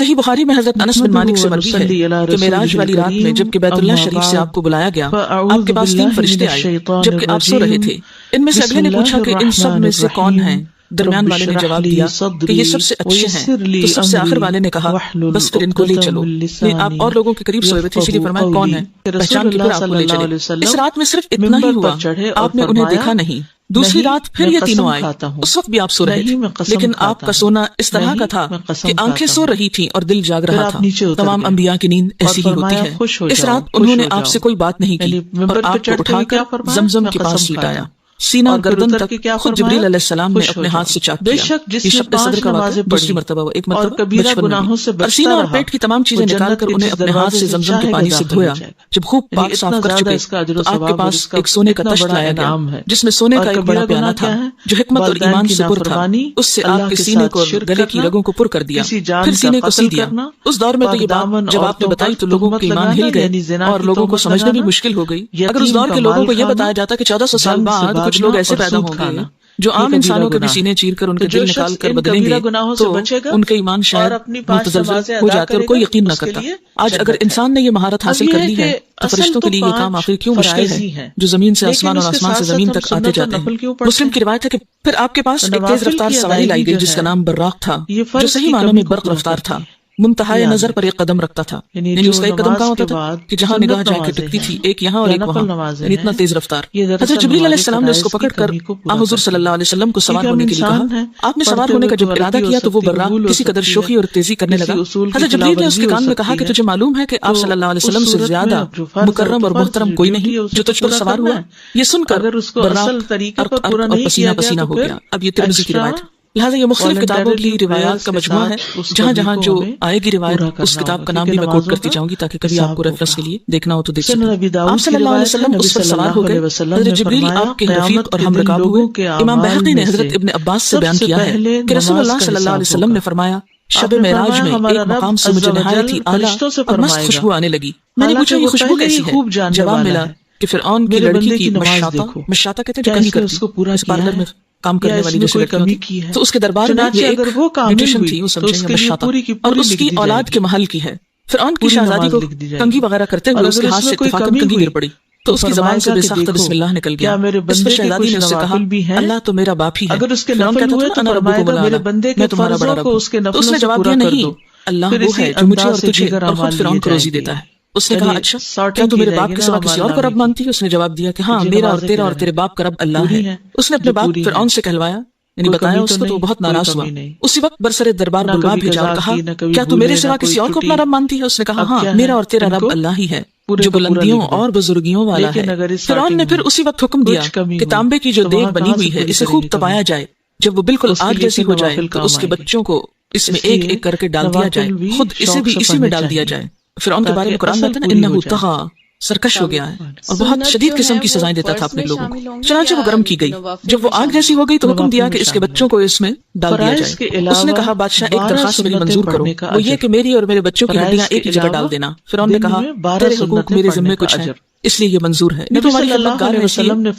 صحیح بخاری میں حضرت انس بن مالک سے مروی ہے کہ معراج والی رات میں جب کہ بیت اللہ شریف سے آپ کو بلایا گیا، آپ کے پاس 3 فرشتے آئے جبکہ آپ سو رہے تھے۔ ان میں سے اگلے نے پوچھا کہ ان سب میں سے کون ہیں؟ درمیان والے نے جواب دیا کہ یہ سب سے اچھے ہیں۔ تو سب سے آخر والے نے کہا بس پھر ان کو لے چلو۔ آپ اور لوگوں کے قریب سوئے تھے، اسی لیے فرمایا کون ہے؟ پہچان کی پھر آپ کو لے چلے۔ اس رات میں صرف اتنا ہی ہوا، آپ نے انہیں دیکھا نہیں۔ دوسری رات پھر یہ تینوں آئے، اس وقت بھی آپ سو رہے تھے، لیکن آپ کا سونا اس طرح کا تھا کہ آنکھیں سو رہی تھیں اور دل جاگ رہا تھا۔ تمام انبیاء کی نیند ایسی ہی ہوتی ہے۔ اس رات انہوں نے آپ سے کوئی بات نہیں کی اور آپ کو اٹھا کر زمزم کے پاس لٹایا۔ سینہ اور گردن تک خود جبریل علیہ السلام نے اپنے ہاتھ سے چاک کیا۔ یہ شق صدر کا واقعہ دوسری مرتبہ، ایک مرتبہ بچپن میں، اور سینہ اور پیٹ کی تمام چیزیں نکال کر انہیں اپنے ہاتھ سے زمزم کے پانی سے دھویا۔ جب خوب پاک صاف کر چکے تو آپ کے پاس ایک سونے کا تشت لایا گیا جس میں سونے کا ایک بڑا پیالہ تھا جو حکمت اور ایمان سے پر تھا۔ اس سے آپ کے سینے کو اور گلے کی رگوں کو پر کر دیا، پھر سینے کو سی دیا۔ اس دور میں تو یہ بات جب آپ نے بتائی تو لوگوں کے ایمان ہل گئے اور لوگوں کو سمجھنا بھی مشکل ہو گئی۔ اگر اس دور کے لوگوں کو یہ بتایا جاتا کہ 1400 سال بعد کچھ لوگ ایسے پیدا ہوں گے جو عام انسانوں کے بھی سینے چیر کر ان کے دل نکال کر بدلیں گے تو ان کے ایمان شاید متزلزل ہو جاتے اور کوئی یقین نہ کرتا۔ آج اگر انسان نے یہ مہارت حاصل کر لی ہے تو فرشتوں کے لیے یہ کام آخر کیوں مشکل ہے جو زمین سے آسمان اور آسمان سے زمین تک آتے جاتے ہیں۔ مسلم کی روایت ہے کہ پھر آپ کے پاس ایک تیز رفتار سواری لائی گئی جس کا نام براق تھا، جو صحیح معنوں میں برق رفتار تھا۔ منتہائے نظر پر ایک قدم رکھتا تھا، یعنی اس کا ایک قدم کہاں ہوتا تھا کہ جہاں نگاہ جا کے ٹکتی تھی، ایک یہاں اور ایک وہاں، یعنی اتنا تیز رفتار۔ حضرت جبریل علیہ السلام نے اس کو پکڑ کر حضور صلی اللہ علیہ وسلم کو سوار ہونے کے لیے کہا۔ آپ نے سوار ہونے کا جب ارادہ کیا تو وہ براق کسی قدر شوخی اور تیزی کرنے لگا۔ حضرت جبریل نے اس کے کان میں کہا کہ تجھے معلوم ہے کہ آپ صلی اللہ علیہ وسلم سے زیادہ مکرم اور محترم کوئی نہیں جو تجھ پر سوار ہوا۔ یہ سن کر براق عرق اور پسینہ پسینہ ہو گیا۔ اب یہ ترمذی کی روایت ہے، لہٰذا یہ مختلف کتابوں کی روایات کا مجموعہ ہے۔ جہاں جہاں جو آئے گی روایت اس کتاب کا نام بھی میں کوٹ کرتی جاؤں گی تاکہ کبھی آپ کو ریفرنس کے لیے دیکھنا ہو تو دیکھ سکیں۔ آپ صلی اللہ علیہ وسلم اس پر سوار ہو گئے، حضرت جبریل آپ کے رفیق اور ہم رکاب ہوئے۔ امام بحقی نے حضرت ابن عباس سے بیان کیا ہے کہ رسول اللہ صلی اللہ علیہ وسلم نے فرمایا شب معراج میں ایک مقام سے مجھے نہایت ہی اعلیٰ اور مست خوشبو آنے لگی۔ میں نے پوچھا یہ خوشبو کیسی ہے؟ جواب ملا کہ فرعون کی لڑکی کی مشاطہ کہتے ہیں جو کنگھی کرتی ہے، اس پارلر میں کام کرنے والی جو لڑکی کی ہے، تو اس کے دربار میں یہ ایک بیوٹیشن تھی، وہ سمجھیں مشاطہ، اور اس کی اولاد کے محل کی ہے۔ فرعون کی شہزادی کو کنگھی وغیرہ کرتے ہوئے اس کے ہاتھ سے اتفاقاً کنگھی گر پڑی تو اس کی زبان سے بے ساختہ بسم اللہ نکل گیا۔ اس پر شہزادی نے اس سے کہا اللہ تو میرا باپ ہی ہے۔ فرعون کہتا تھا انا ربکم الاعلی، میں تمہارا بڑا رب ہوں۔ تو اس نے جواب دیا نہیں، اللہ وہ ہے جو مجھے اور تجھے اور خود فرعون کو روزی دیتا ہے۔ اس نے کہا اچھا کیا تو میرے باپ کے سوا کسی اور کو رب مانتی ہے؟ اس نے جواب دیا کہ ہاں میرا اور تیرا اور تیرے باپ کا رب اللہ ہے۔ اس نے اپنے باپ فرعون سے کہلوایا، یعنی بتایا اس کو، تو وہ بہت ناراض ہوا۔ اسی وقت برسر دربار بلوا بھیجا اور کہا کیا تو میرے سوا کسی اور کو اپنا رب مانتی ہے؟ اس نے کہا ہاں میرا اور تیرا رب اللہ ہی ہے جو بلندیوں اور بزرگیوں والا ہے۔ فرعون نے پھر اسی وقت حکم دیا کہ تانبے کی جو دیگ بنی ہوئی ہے اسے خوب تپایا جائے، جب وہ بالکل آگ جیسی ہو جائے تو اس کے بچوں کو اس میں ایک ایک کر کے ڈال دیا جائے، خود اسے بھی اسی میں ڈال دیا جائے۔ فرعون کے بارے میں قرآن کہتا ہے نا انہ طغی، سرکش ہو گیا ہے اور بہت شدید قسم کی سزائیں دیتا تھا اپنے لوگوں کو۔ چنانچہ وہ گرم کی گئی، جب وہ آگ جیسی ہو گئی تو حکم دیا کہ اس کے بچوں کو اس میں ڈال دیا جائے۔ اس نے کہا بادشاہ ایک درخواست میری منظور کرو، وہ یہ کہ میری اور میرے بچوں کی ہڈیاں ایک ہی جگہ ڈال دینا۔ فرعون نے کہا تیرے حقوق میرے ذمے کچھ ہیں اس لیے یہ منظور ہے، نہیں تو ہماری خدمتگار ہے،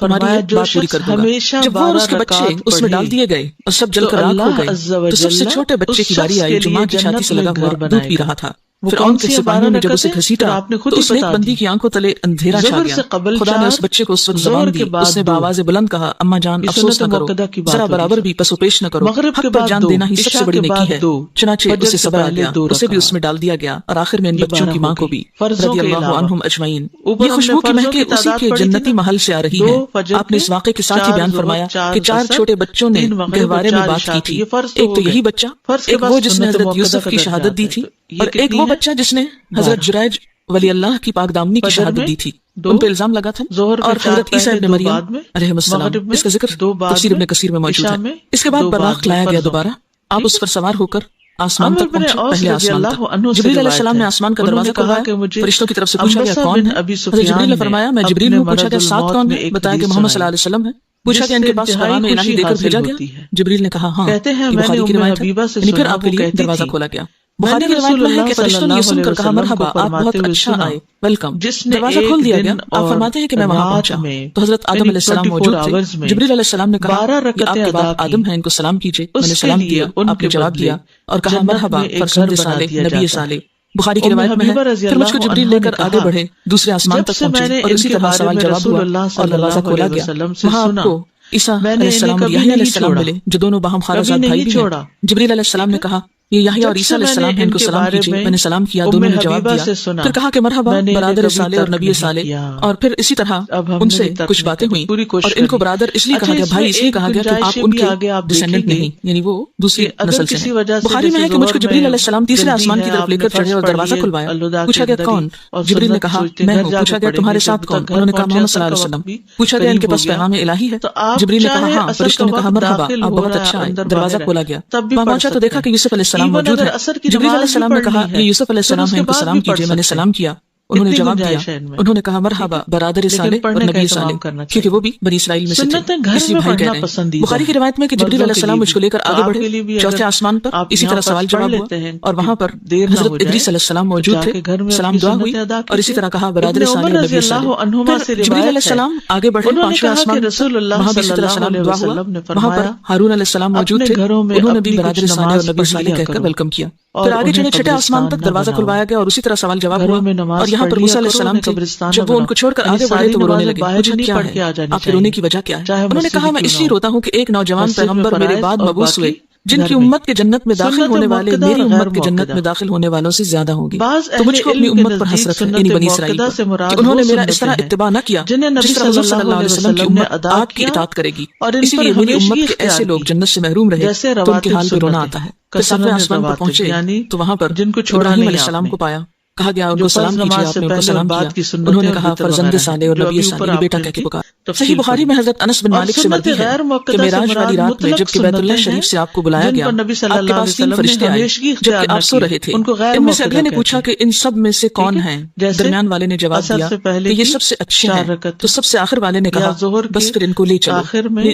ہماری بات پوری کر دوں گا۔ جب وہ اور اس کے بچے اس میں ڈال دیے گئے اور سب جل کر راکھ ہو گئے تو سب سے چھوٹے بچے کی باری آئی جو ماں کی چھاتی سے لگا ہوا دودھ پی رہا تھا۔ فرعون کے سپاہیوں نے جب اسے گھسیٹا تو اس نیک بندی کی آنکھوں تلے اندھیرا چھا گیا۔ خدا نے اس بچے کو اس وقت زبان دی، اس نے بآواز بلند کہا اماں جان افسوس نہ کرو، ذرا برابر بھی پس و پیش نہ کرو، حق پر جان دینا ہی سب سے بڑی نیکی ہے۔ چنانچہ اسے صبر آ گیا، اسے بھی اس میں ڈال دیا گیا اور آخر میں ان بچوں کی ماں کو بھی رضی اللہ عنہم اجمعین۔ یہ خوشبو کی مہکیں اسی کے جنتی محل سے آ رہی ہے۔ آپ نے اس واقعے کے ساتھ ہی بیان فرمایا کہ 4 چھوٹے بچوں نے گہوارے میں بات کی تھی، ایک تو یہی بچہ، ایک وہ جس نے حضرت یوسف کی شہادت دی تھی، اور ایک وہ بچہ جس نے حضرت جریج ولی اللہ کی پاک دامنی کی شہادت دی تھی۔ ان پہ الزام لگا تھا، اور حضرت عیسیٰ ابن مریم علیہ السلام، اس کا ذکر تفسیر ابن کثیر میں موجود ہے۔ اس کے بعد براق لایا گیا دوبارہ، آپ اس پر سوار ہو کر آسمان تک پہنچے، پہلے آسمان تک۔ جبریل علیہ السلام نے آسمان کا دروازہ کھولوایا، فرشتوں کی طرف سے پوچھا گیا کون ہے؟ حضرت جبریل نے فرمایا میں جبریل ہوں۔ پوچھا گیا ساتھ کون ہے؟ بتایا کہ محمد صلی اللہ علیہ وسلم ہے۔ پوچھا کہ ان کے پاس پیغام الہی دے کر بھیجا گیا؟ جبریل نے کہا ہاں۔ بخاری کی روایت ہے، پھر آپ کے لیے دروازہ کھولا گیا۔ بخاری کی روایت میں ہے کہ فرشتوں نے یہ سن کر کہا مرحبا، آپ بہت اچھا آئے، ویلکم۔ دروازہ کھول دیا گیا اور فرماتے ہیں کہ میں وہاں پہنچا تو حضرت آدم علیہ السلام موجود تھے۔ جبریل علیہ السلام نے کہا یہ آپ کے باپ آدم ہیں، ان کو سلام کیجیے۔ میں نے سلام کیا، آپ نے جواب دیا اور کہا مرحبا فرزند صالح، نبی صالح۔ بخاری کی روایت میں ہے پھر مجھ کو جبریل لے کر آگے بڑھے، دوسرے آسمان تک پہنچے اور اسی طرح سوال جواب ہوا اور دروازہ کھولا گیا۔ وہاں آپ کو عیسیٰ علیہ السلام اور یحییٰ علیہ السلام ملے جو دونوں باہم خالصات بھائی بھی ہیں۔ جبریل علیہ السلام نے کہا یہ یحییٰ اور عیسیٰ علیہ السلام ہیں، ان کو سلام کیجیے۔ میں نے سلام کیا، دونوں نے جواب دیا۔ پھر کہا کہ مرحبا برادر صالح اور نبی صالح، اور پھر اسی طرح ان سے کچھ باتیں ہوئیں اور ان کو برادر اس لیے کہا گیا، بھائی اس لیے کہا گیا کہ آپ ان کے ڈسینڈنٹ نہیں، یعنی وہ دوسری نسل سے ہیں۔ بخاری میں ہے کہ مجھ کو جبریل علیہ السلام تیسرے آسمان کی طرف لے کر چڑھے اور دروازہ کھلوایا۔ پوچھا گیا کون؟ جبریل نے کہا میں ہوں۔ پوچھا گیا تمہارے ساتھ کون؟ انہوں نے کہا محمد صلی اللہ علیہ وسلم۔ پوچھا گیا ان کے پاس پیغام الہی ہے؟ جبریل نے کہا ہاں۔ فرشتوں نے کہا مرحبا، آپ بہت اچھا آئے۔ دروازہ کھولا گیا، وہاں پہنچا تو دیکھا کہ یوسف علیہ السلام موجود ہے۔ جبریل علیہ السلام نے کہا یہ یوسف علیہ السلام ہے، ان کو سلام کیجیے۔ میں نے سلام کیا، انہوں نے جواب دیا۔ انہوں نے کہا مرحبا برادر صالح اور نبی صالح، کیونکہ وہ بھی بنی اسرائیل میں سے تھے، اس لیے بھائی کہہ رہے ہیں۔ بخاری کی روایت میں کہ جبریل علیہ السلام مجھ کو لے کر آگے بڑھے، چوتھے آسمان پر اسی طرح سوال جواب ہوا اور وہاں پر حضرت ادریس علیہ السلام موجود تھے۔ سلام دعا ہوئی اور اسی طرح کہا برادر صالح اور نبی صالح۔ پھر جبریل علیہ السلام آگے بڑھے پانچویں آسمان، وہاں بھی اسی طرح سلام دعا ہوا۔ وہاں پر ہارون علیہ السلام موجود تھے، انہوں نے بھی برادر صالح اور نبی صالح کہہ کر ویلکم کیا۔ پھر آگے چڑھے چھٹے آسمان تک، دروازہ کھلوایا گیا اور اسی طرح سوال جواب ہوا۔ اور یہاں پر موسیٰ علیہ السلام تھے، جب وہ ان کو چھوڑ کر آگے بڑھے تو وہ رونے لگے۔ پوچھا کیا ہے آپ کے رونے کی وجہ کیا ہے؟ انہوں نے کہا میں اس لیے روتا ہوں کہ ایک نوجوان پیغمبر میرے بعد مبعوث ہوئے جن کی امت کے جنت میں داخل ہونے والے میری امت کے جنت میں داخل ہونے والوں سے زیادہ ہوں گے، تو مجھ کو اپنی امت پر حسرت ہے، یعنی بنی اسرائیل پر، کہ انہوں نے میرا اس طرح اتباع نہ کیا جس طرح حضور صلی اللہ علیہ وسلم کی امت آپ کی اطاعت کرے گی، اسی لیے میری امت کے ایسے لوگ جنت سے محروم رہے تو ان کے حال پہ رونا آتا ہے۔ پھر ساتویں آسمان پر پہنچے تو وہاں پر ابراہیم علیہ السلام کو پایا، کہا گیا ان کو سلام کیجیے، آپ نے ان کو سلام کیا۔ انہوں نے کہا فرزند صالح اور نبی صالح، بیٹا کہہ کے پکار۔ صحیح بخاری میں حضرت انس بن مالک سے مروی ہے کہ معراج والی رات میں جب کہ بیت اللہ شریف سے آپ کو بلایا گیا، آپ کے پاس 3 فرشتے آئے جبکہ آپ سو رہے تھے۔ ان میں سے اگلے نے پوچھا کہ ان سب میں سے کون ہیں؟ درمیان والے نے جواب دیا کہ یہ سب سے اچھے ہیں۔ تو سب سے آخر والے نے کہا بس پھر ان کو لے چلو،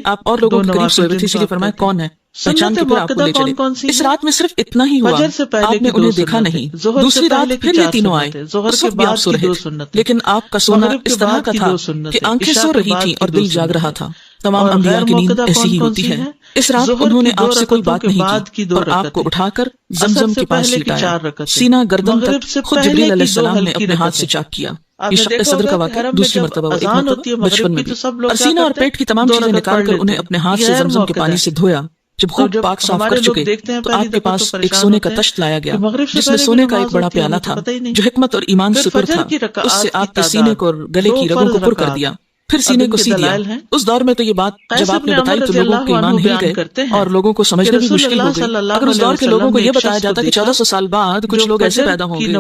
آپ اور لوگوں کے قریب سوئے ہوئے تھے، اسی لیے فرمایا کون ہے، پہچان کے پھر آپ کو لے چلے۔ اس رات میں صرف اتنا ہی ہوا، آپ نے انہیں دیکھا نہیں۔ دوسری رات پھر یہ تینوں آئے، اس وقت بھی آپ سو رہے تھے، لیکن آپ کا سونا اس طرح کا تھا کہ آنکھیں سو رہی تھیں اور دل جاگ رہا تھا۔ تمام انبیاء کی نیند ایسی ہی ہوتی ہے۔ اس رات انہوں نے آپ سے کوئی بات نہیں کی اور آپ کو اٹھا کر زمزم کے پاس لٹایا، سینہ گردن تک خود جبریل علیہ السلام نے اپنے ہاتھ سے چاک کیا۔ یہ شق صدر کا واقعہ دوسری مرتبہ، ایک مرتبہ بچپن میں بھی، اور سینہ اور پیٹ کی تمام چیزیں نکال کر انہیں اپنے ہاتھ سے زمزم کے پانی سے دھویا۔ جب خود پاک صاف کر چکے تو آپ کے پاس ایک سونے کا تشت لایا گیا جس میں سونے کا ایک بڑا پیالہ تھا جو حکمت اور ایمان سے پر تھا۔ اس سے آپ کے سینے کو اور گلے کی رگوں کو پر کر دیا، پھر سینے کو سی دیا۔ اس دور میں تو یہ بات جب آپ نے بتائی تو لوگوں کے ایمان ہل گئے اور لوگوں کو سمجھنا بھی مشکل ہو گئی۔ اگر اس دور کے لوگوں کو یہ بتایا جاتا کہ 1400 سال بعد کچھ لوگ ایسے پیدا ہوں گے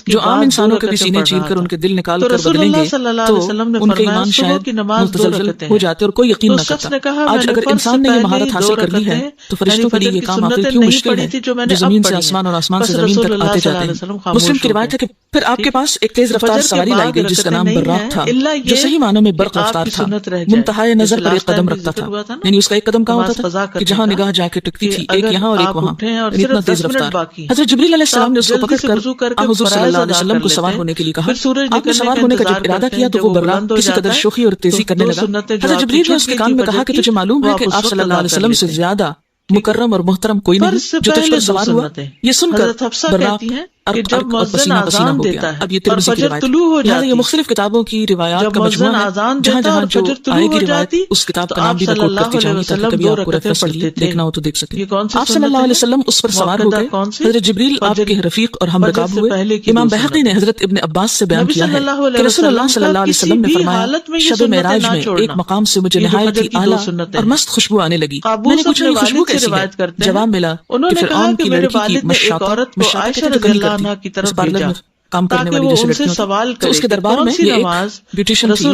جو عام انسانوں کے بھی سینے چیر کر ان کے دل نکال کر بدلیں گے تو ان کے ایمان شاید متزلزل ہو جاتے اور کوئی یقین نہ کرتا۔ آج اگر انسان نے یہ مہارت حاصل کر لی ہے تو فرشتوں کے لیے یہ کام آخر کیوں مشکل ہے جو زمین سے آسمان اور آسمان سے زمین تک آتے جاتے ہیں۔ مسلم کی روایت ہے کہ پھر آپ کے پاس ایک تیز رفتار سواری لائی گئی جس کا نام براق تھا، جو صحیح معنوں میں برق رفتار تھا، منتہائے نظر پر ایک قدم رکھتا تھا، یعنی اس کا ایک قدم کہاں ہوتا تھا کہ جہاں نگاہ جا کے ٹکتی تھی، ایک یہاں اور ایک وہاں، یعنی اتنا تیز رفتار۔ حضرت جبریل علیہ السلام نے اس کو پکڑ کر حضور صلی اللہ علیہ وسلم کو سوار ہونے کے لیے کہا۔ آپ نے سوار ہونے کا جب ارادہ کیا تو وہ براق کسی قدر شوخی اور تیزی کرنے لگا۔ حضرت جبریل نے اس کے کان میں کہا کہ تجھے معلوم ہے کہ آپ صلی اللہ علیہ وسلم سے زیادہ مکرم اور محترم کوئی نہیں جو تجھ پر سوار ہوا۔ یہ سن کر براق ارق اور پسینہ پسینہ ہو گیا۔ اب یہ ترمذی کی روایت ہے، لہٰذا یہ مختلف کتابوں کی روایات کا مجموعہ ہے، جہاں جہاں جو آئے گی روایت اس کتاب کا نام بھی میں کوٹ کرتی جاؤں گی تاکہ کبھی آپ کو ریفرنس کے لیے دیکھنا ہو تو دیکھ سکیں۔ آپ صلی اللہ علیہ وسلم اس پر سوار ہو گئے، حضرت جبریل آپ کے رفیق اور ہم رکاب ہوئے۔ امام بحقی نے حضرت ابن عباس سے بیان کیا ہے کہ رسول اللہ صلی اللہ علیہ وسلم نے فرمایا شب معراج میں ایک مقام سے مجھے نہایت ہی اعلیٰ اور مست خوشبو آنے لگی۔ میں نے پوچھا یہ خوشبو کیسی ہے؟ جواب ملا کہ فرعون کی لڑکی کی مشاطہ کام کرنے والی جیسے لڑکیوں، تو اس کے دربار میں یہ ایک بیوٹیشین تھی،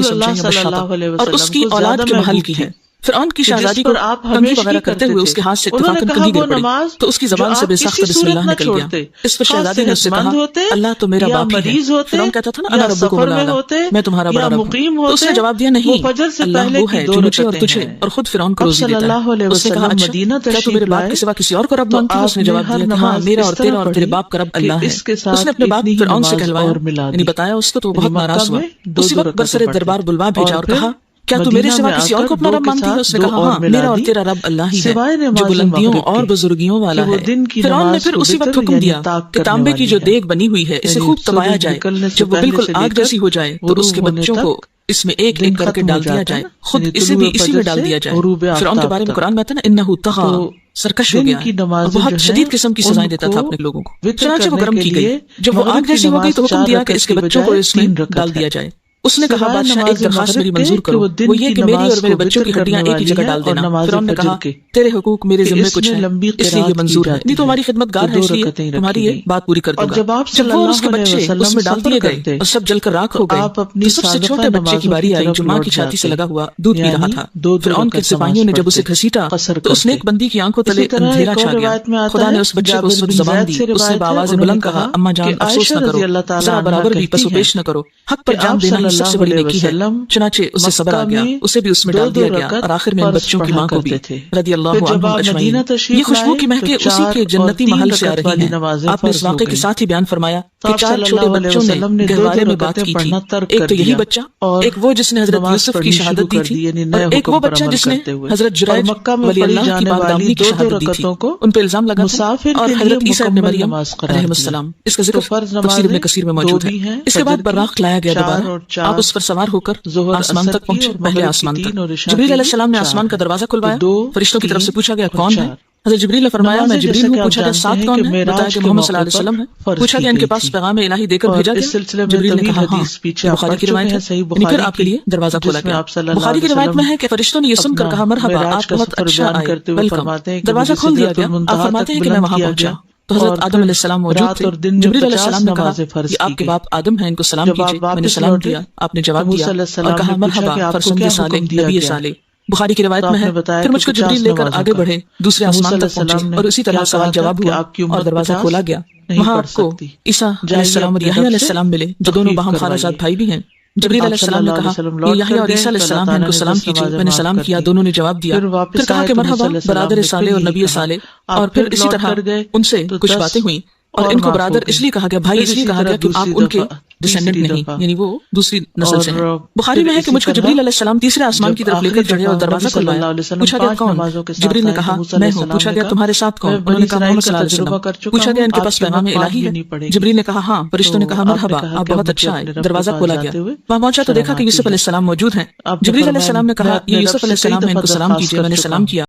اور اس کی اولاد کے محل کی ہے۔ فرعون کی شہزادی کو تنگی وغیرہ کرتے ہوئے اس کے ہاتھ سے اتفاقاً کنگھی گر پڑی تو اس کی زبان سے بے ساختہ بسم اللہ نکل گیا. اس پر شہزادی نے اس سے کہا اللہ تو میرا باپ ہی ہے. فرعون کہتا تھا نا انا ربکم الاعلی، میں تمہارا بڑا رب ہوں. تو اس نے جواب دیا نہیں، اللہ وہ ہے جو مجھے اور تجھے اور خود فرعون کو روزی دیتا ہے. اس نے کہا اچھا کیا تو میرے باپ کے سوا کسی اور کو رب مانتی ہے؟ اس نے جواب دیا کہ ہاں میرا اور تیرا اور تیرے باپ کا رب اللہ ہے. اس نے اپنے باپ فرعون سے کہلوایا، یعنی بتایا اس کو، تو وہ بہت ناراض ہوا. اسی وقت برسر دربار بلوا بھیجا اور کہا کیا تو میرے سوا کسی اور کو اپنا رب مانتی ہے؟ اس نے کہا ہاں میرا اور تیرا رب اللہ ہی ہے جو بلندیوں اور بزرگیوں والا ہے. فرعون نے پھر اسی وقت حکم دیا کہ تانبے کی جو دیگ بنی ہوئی ہے اسے خوب تبایا جائے. جب وہ بالکل آگ جیسی ہو جائے تو اس کے بچوں کو اس میں ایک ایک کر کے ڈال دیا جائے، خود اسے بھی اسی میں ڈال دیا جائے. فرعون کے بارے میں قرآن میں آتا ہے نا انہ طغی، سرکش ہو گیا اور بہت شدید قسم کی سزائیں دیتا تھا اپنے لوگوں کو. چنانچہ وہ گرم کی گئی. جب وہ آگ جیسی ہو گئی تو حکم دیا کہ اس کے بچوں کو اس میں ڈال دیا جائے. اس نے کہا بادشاہ ایک درخواست میری منظور کرو، وہ یہ کہ میری اور میرے بچوں کی ہڈیاں ایک ہی جگہ ڈال دینا. فرعون نے کہا تیرے حقوق میرے ذمہ کچھ ہے اس لیے یہ منظور ہے، نہیں تو ہماری خدمت گار ہے اس لیے تمہاری یہ بات پوری کر دوں گا. جب وہ اور اس کے بچے اس میں ڈال دیے گئے اور سب جل کر راکھ ہو گئے تو سب سے چھوٹے بچے کی باری آئی جو ماں کی چھاتی سے لگا ہوا دودھ پی رہا تھا. فرعون کے سپاہیوں نے جب اسے گھسیٹا تو اس نیک بندی کی آنکھوں تلے اندھیرا چھا گیا. خدا نے اس بچے کو اس وقت زبان دی. اس نے بآواز بلند کہا اماں جان افسوس نہ کرو، ذرا برابر بھی پس و پیش نہ کرو، حق پر جان دینا ہی سب سے بڑی نیکی ہے. چنانچہ اسے صبر آ گیا، اسے بھی اس میں ڈال دیا گیا اور آخر میں ان بچوں کی ماں کو بھی رضی اللہ عنہم اجمعین. یہ خوشبو کی مہکیں اسی کے جنتی محل سے آ رہی ہیں. آپ نے اس واقعے کے ساتھ ہی بیان فرمایا کہ 4 چھوٹے بچوں نے گہوارے میں بات کی تھی. ایک تو یہی بچہ، ایک وہ جس نے حضرت یوسف کی شہادت دی تھی، اور ایک وہ بچہ جس نے حضرت جریج ولی اللہ کی پاکدامنی کی شہادت دی تھی. ان پہ الزام لگا تھا. اور حضرت عیسیٰ ابن مریم علیہ السلام، اس کا ذکر تفسیر ابن کثیر میں موجود ہے. اس کے بعد براق لایا گیا دوبارہ. آپ اس پر سوار ہو کر آسمان تک پہنچے. پہلے آسمان تک جبریل علیہ السلام نے آسمان کا دروازہ کھلوایا. فرشتوں کی طرف سے پوچھا گیا کون ہے؟ حضرت جبریل نے فرمایا میں جبریل ہوں. پوچھا گیا ساتھ کون ہے؟ بتایا کہ محمد صلی اللہ علیہ وسلم ہے. پوچھا گیا ان کے پاس پیغام الہی دے کر بھیجا گیا؟ جبریل نے کہا ہاں. بخاری کی روایت ہے، یعنی پھر آپ کے لیے دروازہ کھولا گیا. بخاری کی روایت میں ہے کہ فرشتوں نے یہ سن کر کہا مرحبا، آپ بہت اچھا آئے، ویلکم. دروازہ کھول دیا گیا. آپ فرماتے ہیں کہ میں وہاں پہنچا تو حضرت آدم علیہ السلام موجود تھے. جبریل علیہ السلام نے کہا یہ آپ کے باپ آدم ہیں، ان کو سلام کیجیے. میں نے سلام کیا، آپ نے جواب دیا اور کہا مرحبا فرزند صالح نبی صالح. بخاری کی روایت میں ہے پھر مجھ کو جبریل لے کر آگے بڑھے، دوسرے آسمان تک پہنچے اور اسی طرح سوال جواب ہوا اور دروازہ کھولا گیا. وہاں آپ کو عیسیٰ علیہ السلام اور یحییٰ علیہ السلام ملے جو دونوں باہم خالہ زاد بھائی بھی ہیں. جبریل علیہ السلام نے کہا یہ یحییٰ اور عیسیٰ علیہ السلام ہیں، ان کو سلام کیجیے. میں نے سلام کیا، دونوں نے جواب دیا. پھر کہا کہ مرحبا برادر صالح اور نبی صالح. اور پھر اسی طرح ان سے کچھ باتیں ہوئیں اور ان کو برادر اس لیے کہا گیا، بھائی اس لیے کہا گیا کہ آپ ان کے ڈسینڈنٹ نہیں، یعنی وہ دوسری نسل سے ہیں. بخاری میں ہے کہ مجھ کو جبریل علیہ السلام تیسرے آسمان کی طرف لے کر چڑھے اور دروازہ کھلوایا. پوچھا گیا کون؟ جبریل نے کہا میں ہوں. پوچھا گیا تمہارے ساتھ کون؟ انہوں نے کہا محمد صلی اللہ علیہ وسلم. پوچھا گیا ان کے پاس پیغام الہی ہے؟ جبریل نے کہا ہاں. فرشتوں نے کہا مرحبا، آپ بہت اچھا آئے. دروازہ کھولا گیا. وہاں پہنچا تو دیکھا کہ یوسف علیہ السلام موجود ہیں. جبریل علیہ السلام نے کہا یہ یوسف علیہ السلام ہے، ان کو سلام کیجیے. میں نے سلام کیا.